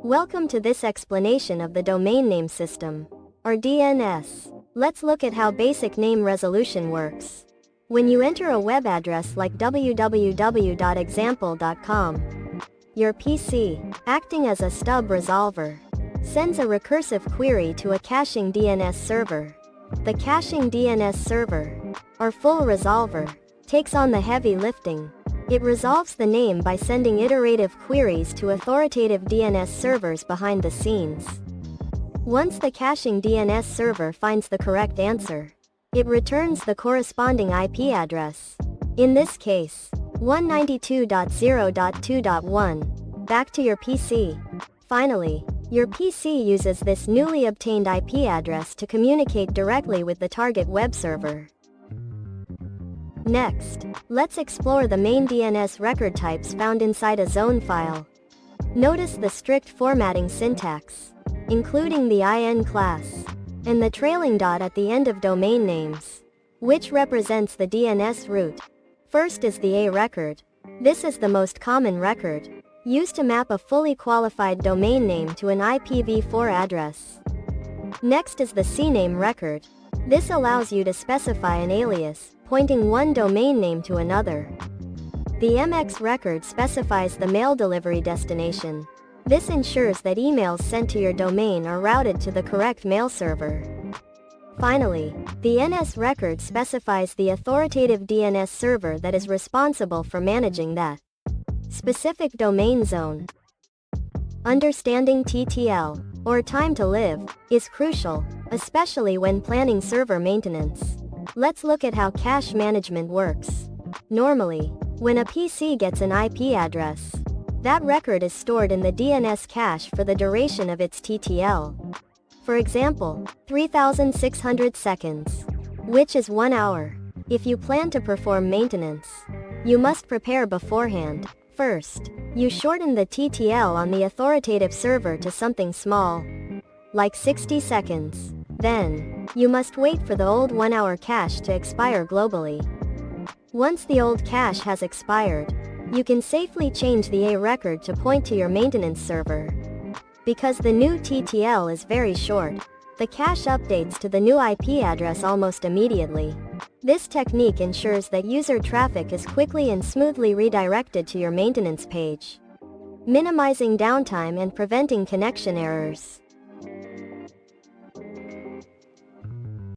Welcome to this explanation of the domain name system, or DNS. Let's look at how basic name resolution works. When you enter a web address like www.example.com, your PC, acting as a stub resolver, sends a recursive query to a caching DNS server. The caching DNS server, or full resolver, takes on the heavy lifting. It resolves the name by sending iterative queries to authoritative DNS servers behind the scenes. Once the caching DNS server finds the correct answer, it returns the corresponding IP address. In this case, 192.0.2.1, back to your PC. Finally, your PC uses this newly obtained IP address to communicate directly with the target web server. Next, let's explore the main DNS record types found inside a zone file. Notice the strict formatting syntax, including the IN class, and the trailing dot at the end of domain names, which represents the DNS root. First is the A record. This is the most common record, used to map a fully qualified domain name to an IPv4 address. Next is the CNAME record. This allows you to specify an alias, pointing one domain name to another. The MX record specifies the mail delivery destination. This ensures that emails sent to your domain are routed to the correct mail server. Finally, the NS record specifies the authoritative DNS server that is responsible for managing that specific domain zone. Understanding TTL, or time to live, is crucial, especially when planning server maintenance. Let's look at how cache management works. Normally, when a PC gets an IP address, that record is stored in the DNS cache for the duration of its TTL. For example, 3,600 seconds, which is 1 hour. If you plan to perform maintenance, you must prepare beforehand. First, you shorten the TTL on the authoritative server to something small, like 60 seconds. Then, you must wait for the old 1 hour cache to expire globally. Once the old cache has expired, you can safely change the A record to point to your maintenance server. Because the new TTL is very short, the cache updates to the new IP address almost immediately. This technique ensures that user traffic is quickly and smoothly redirected to your maintenance page, minimizing downtime and preventing connection errors.